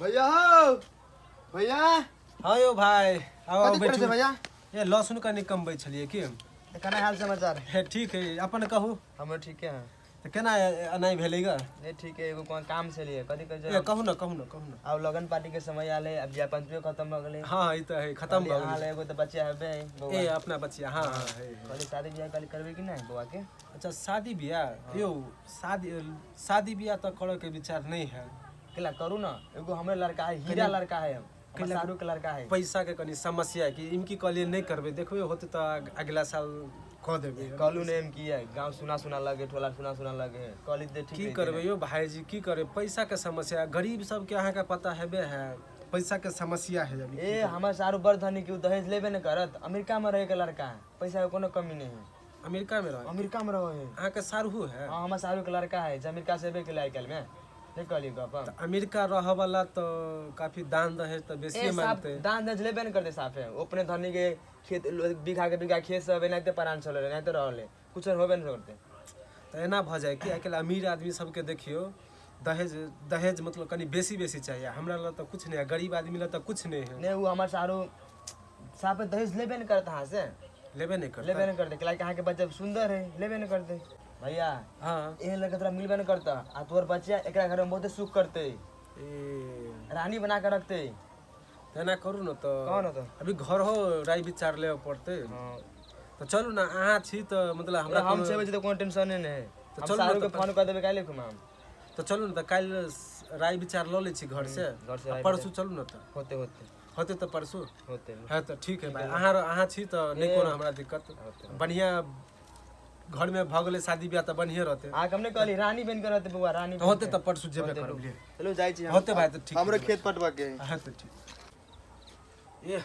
भैया हो भैया। हाँ यो भाई आओ बैठो भैया। ये लहसुन का निकमबै छलिए की केना हाल समाचार है? ठीक है अपन कहू। हमर ठीक है तो केना अनाई भेलेगा? नहीं ठीक है एगो कोन काम से लिए कथि कर ए कहू ना अब लगन पार्टी के समय आले अब जा पंचमी खत्म हो गेले। हां ई तो है खत्म हो गेले एगो तो बच्चा है ए अपना बच्चा हां है कल शादी ब्याह कल करबे कि नहीं बुआ के? अच्छा शादी ब्याह यो शादी ब्याह तो करे के विचार नहीं है। केला करू ना एगो हमरे लड़का है हीरा लड़का है शाहरुख के लड़का है। पैसा के कनी समस्या है कि इनकी कॉलेज नहीं करबे देखबे होते तो अगला साल कह देबे। कलू ने की है गांव सुना लगे टोला सुना लगे कॉलेज दे ठीक की करबे यो भाई जी की करे पैसा के समस्या गरीब सब के अहाँ का पता हेबे है पैसा के समस्या है अभी। ए हमर शाहरुख बड़ धनी के दहेज लेबे न करत अमेरिका में रहे के लड़का है पैसा के कोनो कमी नहीं है। अमेरिका में रहो है अहाँ के शाहरुख है? हां हमर शाहरुख के लड़का है अमेरिका से एबे के लायक में नहीं कहली गप। अमेरिका रह वाला तो काफी दान दहेज तो बेसी मांगते दान दहेज लेबे न करते साफ है अपने धनी के खेत बीघा खेत सब नहीं तो परान चले नहीं तो रहले कुछ होबे न करते तो एना भ जाए कि आजकल अमीर आदमी सबके देखियो दहेज मतलब कनी बेसी चाहिए हमरा ला तो कुछ नहीं है गरीब आदमी ला तो कुछ नहीं है। नहीं वो हमार शाहरुख साफ दहेज लेबे न करता हां से लेबे नहीं करते कि लाइक के बच्चा सुंदर है लेबे न करते भैया। हां ए लड़का तोरा मिलबे न करता आ तोर बच्चा एकरा घर में बहुत सुख करते रानी बना के रखते तेना करू न तो कौन हो तो अभी घर हो राय विचार ले पड़ते। हां तो चलू ना अहाँ छी तो मतलब हमरा हम 6 बजे तो कोनो टेंशन नहीं है तो चलू शाहरुख के फोन कर देबे काले हम तो चलू न तो काल राय विचार ल ले छी घर से परसू चलू न तो होते तो परसू होते है तो ठीक है भाई अहाँ छी तो नहीं कोनो हमरा दिक्कत बढ़िया घर में भ गेले शादी ब्याह तो बढ़िया रहते। आ हमने कहली रानी बन के रहते बुआ रानी होते तो परसू जेबे करब। चलो जाई छी होते भाई तो ठीक हमरे खेत पटवा के है तो ठीक ये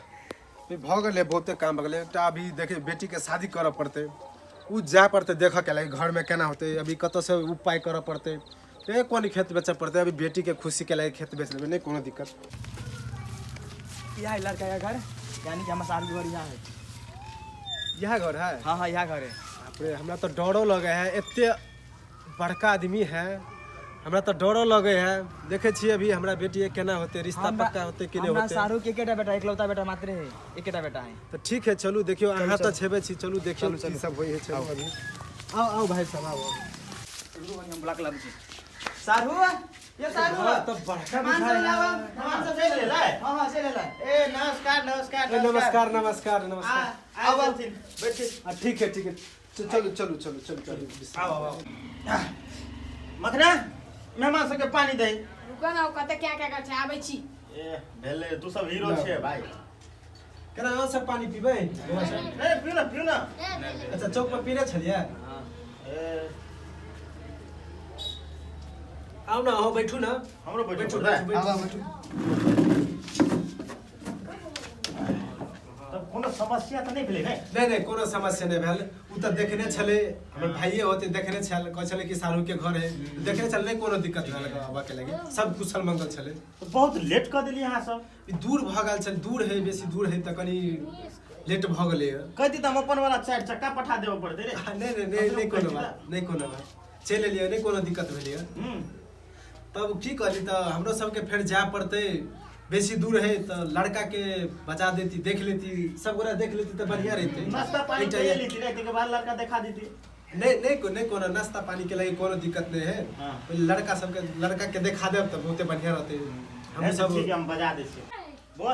भ गेले बहुते काम भ गेले एकटा अभी देखे बेटी के शादी करऽ पड़ते उ जा पड़ते देख के लागे घर में केना होते अभी कत से उपाय करऽ पड़ते ए कोन खेत बेचे पड़ते अभी बेटी के खुशी के लागे खेत बेच लेबे नहीं कोनो दिक्कत। यह लड़का का घर यानी कि हमारा शाहरुख घर यहाँ है। यह घर है? हाँ हाँ यह घर है। बापरे हमरा तो डरो लगे है एते बड़का आदमी है हमरा तो डरो लगे है देखे छी अभी हमरा बेटी केना होते रिश्ता पक्का होते कि नहीं होते। शाहरुख के एकेटा बेटा इकलौता बेटा मात्र है एकेटा बेटा है तो ठीक है चलू देखियो अहाँ तो छेबे छी चलू देखियो की सब होई है चलू अभी आओ भाई साहब आओ हम ब्लॉक लागू छी शाहरुख ये शाहरुख तो बड़का बुझाई सामान सब ले ले हां से ले ले ए नमस्कार आओ बैठिए ठीक है चलो आओ मखना मेहमान सबके पानी दे रुको ना कते क्या कर छै आबै छी ए भेले तू सब हीरो छे भाई केना अहाँ सब पानी पीबै? ए पियो ना अच्छा चौक पर पीने छलिए? हां ए आओ ना हो बैठू ना हमरो बैठू तब कोनो समस्या त नहीं भेले नहीं कोनो समस्या नहीं भेल उ त देखने छले हमर भाइये होते देखने छल कह छले कि शाहरुख के घर है देखने छल नहीं कोनो दिक्कत भेल आबा के लगे सब कुशल मंगल छले। तो बहुत लेट कर देली यहां सब दूर भ गेल छल दूर है बेसी दूर है त कनी लेट भ गेले कहती त हम अपन वाला चार चक्का पठा देबो पड़ते रे। नहीं कोनो बात चले लियो नहीं कोनो दिक्कत भेलिए तब की करी त हमरो सबके फिर जाय पड़ते बेसी दूर है तो लड़का के बचा देती देख लेती सब गोरा देख लेती तो बढ़िया रहती नाश्ता पानी ले लेती रहती के बाद लड़का दिखा देती नहीं कोनो नाश्ता पानी के लिए कोनो दिक्कत नहीं है। लड़का के दिखा देब तो बहुते बढ़िया रहते हम सब ठीक है हम बजा दे छी बस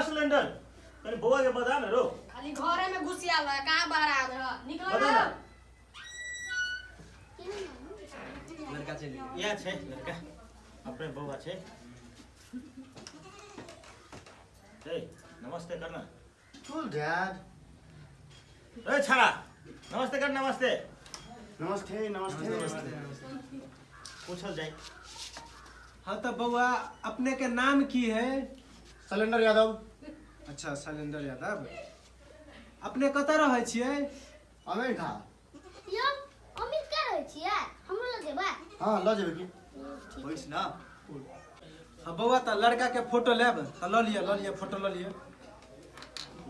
सिलेंडर कनी बउआ के बजा न रो खाली घरे में घुसिया ल कहां बाहर आ रहा निकल ना लड़का चली या छे लड़का अपने बउआ छे ए नमस्ते करना Cool, Dad. ए छाड़ा नमस्ते कर नमस्ते नमस्ते। पूछल जाए। हाँ तो बउआ अपने के नाम की है? सिलेंडर यादव। अच्छा शैलेंद्र यादव अपने कतऽ रहै छियै? अमेरिका। यो अमेरिका रहै छियै हमरो लगे बा हां ल जेबे की होइस ना। हाँ बउआ तो लड़का के फोटो लेब तो ल लिया फोटो ल लिया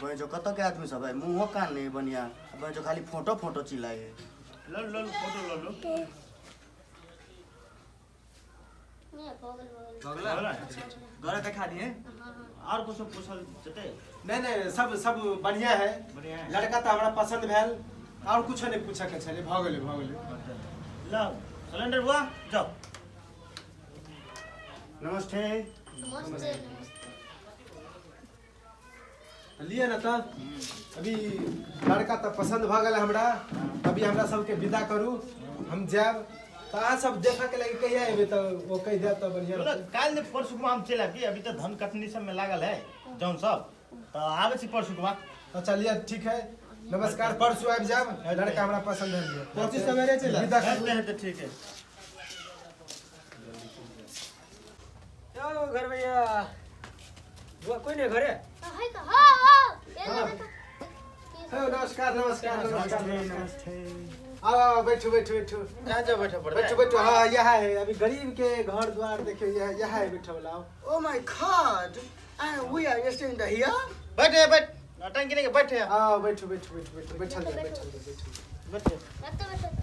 भाई जो कत के आदमी सब है मुंह कान नहीं बनिया भाई जो खाली फोटो चिल्लाए लो फोटो लो नहीं भोगल भोगल भगला घर दिखा दिए और कुछ पूछल जते नहीं नहीं सब बढ़िया है बढ़िया है। लड़का तो हमरा पसंद भेल और कुछ नहीं पूछे के छले भ गेले ला सिलेंडर हुआ जाओ नमस्ते नमस्ते लिए ना त अभी लड़का तो पसंद भ गेल हमरा अभी हमरा सबके विदा करू हम जाब तो अहाँ सब देखा के लगे कहिया एबे तो वो कह दे तो बढ़िया बोला रहतै। काल ने परसु को हम चला कि अभी तो धन कटनी सब में लागल है जौन सब तो आवे छी परसु को तो चलिए ठीक है नमस्कार परसों आबि जाब लड़का हमरा पसंद है परसों सवेरे चला विदा करू है तो ठीक है यो घर भैया बुआ कोई नहीं घरे है का हां ये हेलो नमस्कार नमस्कार नमस्कार आओ बैठो बैठो बैठो कहां जा बैठा पड़ बैठो बैठो हाँ यहाँ है अभी गरीब के घर द्वार देखियो यहाँ है बैठो लाओ Oh my god! And we are staying here? बैठे बैठ नटंकी नहीं बैठे आओ बैठो बैठो बैठो बैठो बैठल जाओ बैठल जाओ बैठो बैठे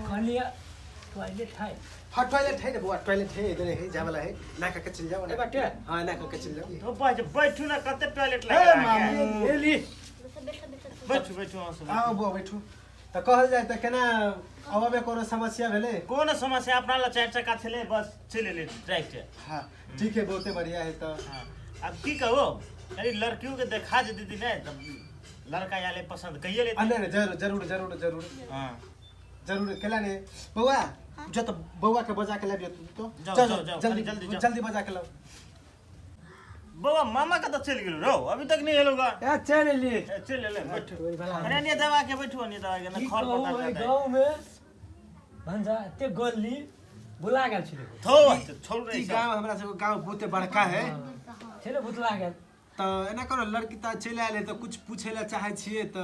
कौन लिया टॉयलेट है हाँ टॉयलेट है ना बुआ टॉयलेट है इधर है जा वाला है ना करके चल जाओ ना बाटे हाँ ना करके चल जाओ तो बैठू ना कते टॉयलेट ए लगा मामू ले ली बैठू बैठू वहां से आओ बुआ बैठो तो कहल जाए तो केना अब में कोनो समस्या भेले कौन समस्या अपना ला चार चक्का चले बस चले ले डायरेक्ट हाँ ठीक है बहुते बढ़िया है तो हां अब की कहो अरे लड़कियों के देखा जे दीदी ने तब लड़का याले पसंद कहिए ले नहीं नहीं जरूर जरूर जरूर जरूर हां जरूर केला ने बउआ जो तो बउआ के बजा के लाबियो तू तो जाओ, जाओ, जल्दी जल्दी जाओ। जल्दी बजा के लाओ बाबा मामा का तो चल गेलो रो अभी तक नहीं हेलोगा ए चल ली चल ले बैठो तोरी भला अरे नहीं दबा के बैठो नहीं दबा के ना खर पता ओइ जाता है गांव में भंजा ते गल्ली बुला गेल छिले थो छोड़ ई रही गांव हमरा सब गांव बहुते बड़का है छिले बुतला गेल तो एना करो लड़की त चलि आले तो कुछ पूछे ला चाहे छिए तो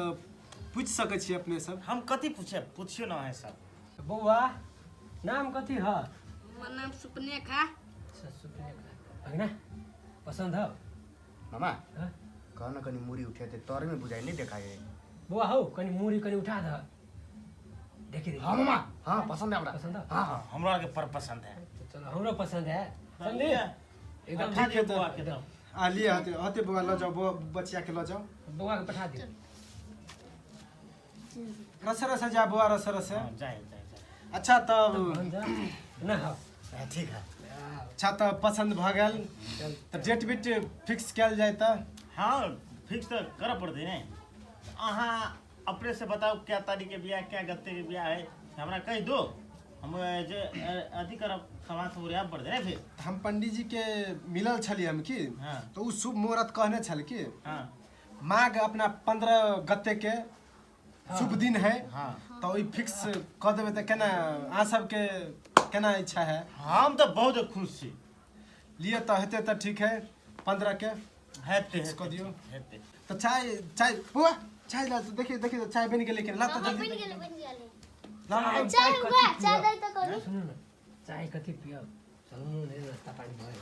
पूछ सके छिए अपने सब हम कथी पूछियो ना है सब बउआ नाम कथी ह हमर नाम सुपनेखा भगना पसंद है मामा हाँ? कहना कनी मुरी उठे थे तोरे में बुझाई नहीं देखा है बुआ हो कनी मुरी कनी उठा द देखी देखी हां मामा हां पसंद है हमरा पसंद है हां हां हमरा के पर पसंद है चलो हमरो पसंद है समझे एकदम ठीक है तो बुआ के तो आ लिए हते हते बुआ ल जाओ बुआ बचिया के ल जाओ बुआ के पठा दियो रस रस जा बुआ रस रस हां जाए जाए अच्छा तब भंजा ना हो ठीक है अच्छा तब पसंद भ गेल तो डेट बिट फिक्स कैल जाए त हाँ फिक्स तो कर पड़ते ने अहाँ अपने से बताओ क्या तारीख के ब्याह क्या गत्ते के ब्याह है हमरा कह दो हम जे अथी करब समाज से बुरिया पड़ दे फिर हम पंडित जी के मिलल छलिए हम की हाँ। तो उ शुभ मुहूर्त कहने छल की हाँ माघ अपना 15 गते के शुभ दिन है हाँ तो ई फिक्स कह देबै त केना अहाँ सबके केना इच्छा है हम तो बहुत खुश छी लिए तो हेते तो ठीक है 15 के हेते Fix कर दियो। हेते तो चाय चाय बुआ चाय ला तो देखिए देखिए तो चाय बन गेलै कि ला तो बन जल्दी गेले बन गेले ला ला चाय हुआ चाय दे तो करू सुनो ना चाय कथी पियो चलो ने नाश्ता पानी भए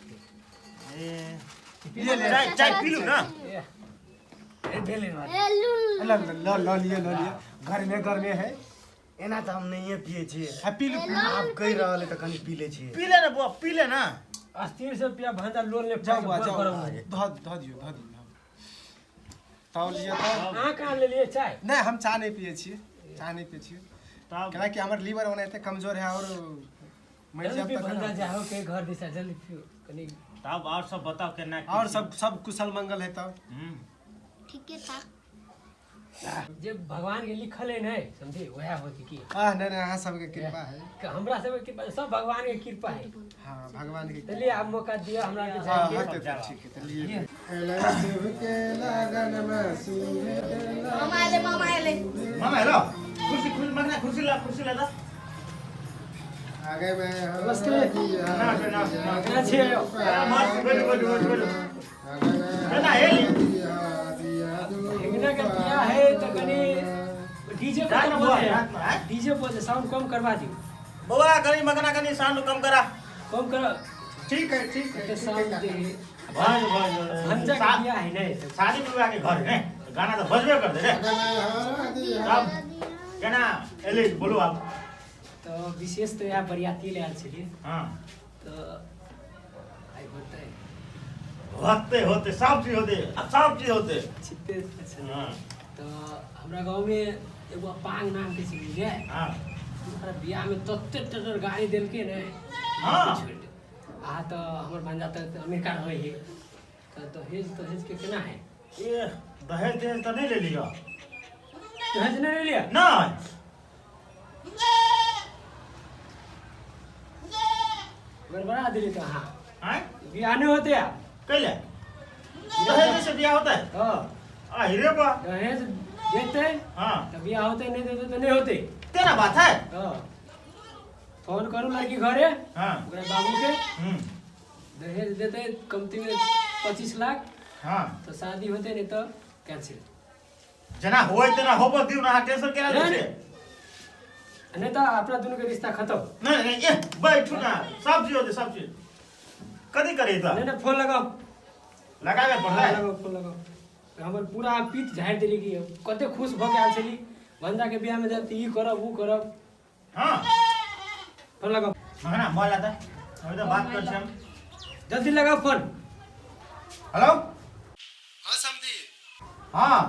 ए ले ले चाय चाय पी लूं ना ए भेले ना ए लुल ला ला ला लिए घर में है एना तो हम नहीं पिए छी हैप्पी लुक आप कह रहले तो कनी पी ले छी पी ले ना बुआ पी ले ना 80 रुपया भंजा लोन ले जाओ बुआ जाओ करो ध दियो ताव लिए तो हां कहां ले लिए चाय नहीं हम चाय नहीं पिए छिए चाय नहीं पिए छिए तब क्या कि हमारे लीवर होने इतने कमजोर है और मर जाब जल्दी भंजा तक जाओ के घर दिशा जल्दी पियो कनी तब और सब बताओ केना और सब कुशल मंगल है तब ठीक है था जे भगवान के लिखल है नहीं समझे वह होती की नहीं नहीं अहाँ सबके कृपा है कि हमरा सब के सब भगवान के कृपा है हाँ भगवान की चलिए आप मौका दिया हमरा के हाँ जाएंगे होते तो ठीक है तो लिए मामा आले मामा हेलो कुर्सी कुर्सी मगना कुर्सी ला दा आगे में नमस्ते ना क्या छे मस्त बैठो ना हेली हिंगना का क्या है तो कनी डीजे को रात में बोल रात में, हैं? डीजे बोल साउंड कम करवा दियो बुआ कनी मगना कनी साउंड कम करा कम करो ठीक है तो साउंड दे भाई भंजा का क्या है नहीं शादी विवाह के घर है गाना तो बजबे कर दे रे तब केना एले बोलो आप तो विशेष तो यहाँ बरियाती ले आल छलिए हाँ तो आई बताए होते होते सब चीज होते छिपे अच्छा हाँ तो हमरा गांव में एगो पांग नाम के चीज है हाँ ओकरा बियाह में तत्ते टटर गाड़ी देल के ने हाँ। छोड़ दे। आ तो हमर भांजा तो अमेरिका रहे है तो दहेज के केना है ये दहेज तो नहीं ले लिया दहेज नहीं ले लिया ना गड़बड़ा दिली तो हाँ हाँ बियाह नहीं होते यार कैले दहेज से ब्याह होता है हाँ हिरे बा दहेज देते हाँ तो बियाह होते नहीं देते तो नहीं होते तेरा बात है हाँ फोन करूँ लड़की घरे हाँ ओकरा बाबू के हम्म दहेज देते कमती में 25 लाख हाँ तो शादी होते नहीं तो कैंसिल जना होय तेना होबो दिउ ना टेंशन केना ले छे नहीं तो अपना दोनों के रिश्ता खत्म नहीं नहीं ये बैठू ना सब चीज होते सब चीज कदी करे त नहीं फोन लगाओ लगावे पड़ता है फोन लगाओ हमर पूरा पीठ झाड़ दिली कि कते खुश भ के आल छली भंजा के बियाह में जाती ई करब ऊ करब हां फोन लगाओ मगना मोबाइल आता अभी तो बात कर हम जल्दी लगाओ फोन हेलो हाँ समझी हां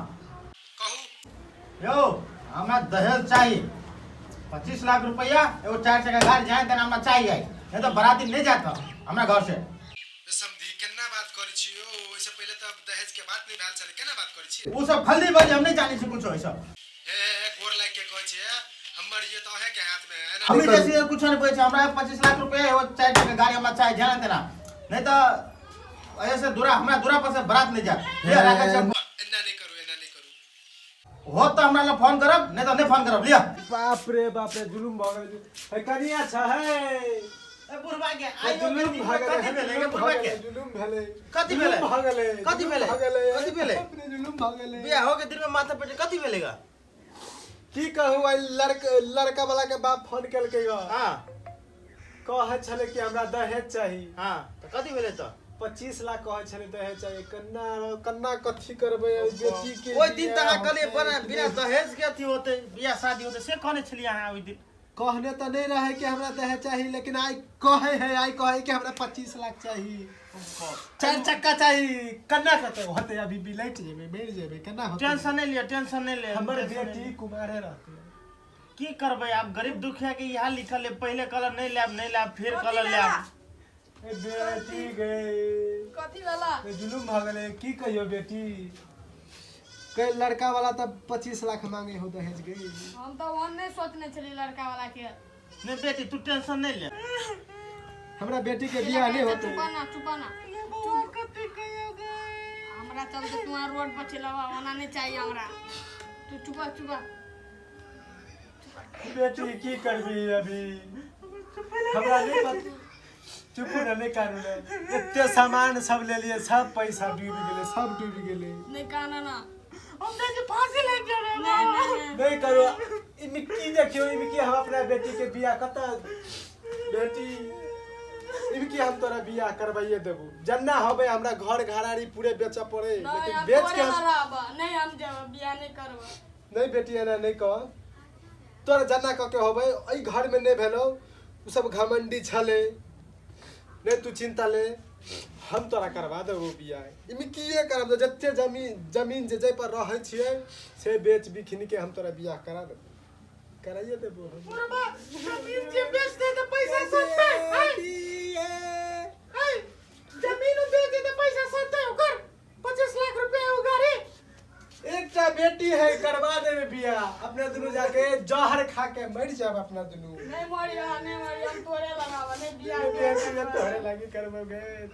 कहू यो हमरा दहेज चाहिए 25 लाख रुपया एगो 4 चक्का गाड़ी जाए तना हमरा चाहिए नहीं तो बराती नहीं जाता हमरा घर से समझी केना बात करै छियो ओइसे पहले त दहेज के बात नहीं भेल छले केना बात करै छी वो सब फल्दी बाजी हम नहीं जानी से कुछ है सब ए गोर लाग के कहै छी हमर ये तो है के हाथ में है ना हमें जैसे कुछ नहीं पड़े हमरा 25 लाख रुपया एगो 4 चक्का गाड़ी हमरा चाहिए जाना तना नहीं तो ऐसे दूरा हमरा दूरा पर से बरात नहीं जा ले राखा छ एना नहीं करू हो तो हमरा ला फोन करब नहीं तो नहीं फोन करब लिया बाप रे जुलुम भ गेल है कनिया छ है ए बुढ़वा के आइयो जुलुम बेटी भ कथि भेले के बुढ़वा के जुलुम भेले कथि भेले भ गेले कथि भेले कथि भेले अपने जुलुम भ गेले बियाह हो के दिन में माथा पेटे कथि भेलेगा की कहू आई लड़का वाला के बाप फोन केलकै हां कहै छले कि हमरा दहेज चाही हां तो कथि भेले तो 25 लाख कहै छले दहेज चाहिए कन्ना कथी करबै बेटी के ओइ दिन त कहले बिना दहेज के अथी होते बियाह शादी होते से कहने छलिए अहाँ ओइ दिन कहने तो नहीं रहे कि हमरा दहेज चाहिए लेकिन आई कहे कि हमरा 25 लाख चाहिए 4 चक्का चाहिए कन्ना कते होते अभी बिलैट जेबे मेर जेबे कन्ना होते टेंशन नहीं ले हमर बेटी कुमारे रहते की करबै आप गरीब दुखिया के यहाँ लिखल है पहले कलर नहीं लेब फिर कलर लेब ए बेटी गए कथी वाला जुलुम भ गेले की कहियो बेटी के लड़का वाला तब 25 लाख मांगे हो दहेज गई हम तो वन नहीं सोचने छली लड़का वाला के नहीं बेटी तू टेंशन नहीं ले हमरा बेटी के बियाह नहीं होते चुपाना हमरा चलते तुम्हारा रोड पर चिल्लावा होना नहीं चाहिए हमरा तू चुपा बेटी की करबी अभी हमरा नहीं पता चुप नहीं कानून एते सामान सब ले लिए सब पैसा डूब गेले नहीं काना ना हम तो फांसी लग जा रे नहीं करो इमे की देखियो इमे की हम अपना बेटी के बियाह कता बेटी इमे की हम तोरा बियाह करवाइए देबू जन्ना होबे हमरा घर घराड़ी पूरे बेच पड़े लेकिन बेच के नहीं हम जब बियाह नहीं करब नहीं बेटी एना नहीं कह तोरा जन्ना क के होबे ई घर में नहीं भेलो उ सब घमंडी छले नहीं तू चिंता ले हम तोरा करवा देबो बियाह इमे किए करब जत्ते जमीन जे पर रहै छियै से बेच बिखिन के हम तोरा बियाह करा देबो कराइए देबो हम जमीन जे बेच दे तो पैसा सस्ता है जमीन बेच दे तो पैसा सस्ता है ओकर 25 लाख रुपया उगारे एकटा बेटी है करवा देबे बियाह अपने दुनु जाके जहर खा के मर जाब अपना दुनु नहीं मरी हम तोरे लगावा नहीं बियाह बेटी तोरे लागी करबोगे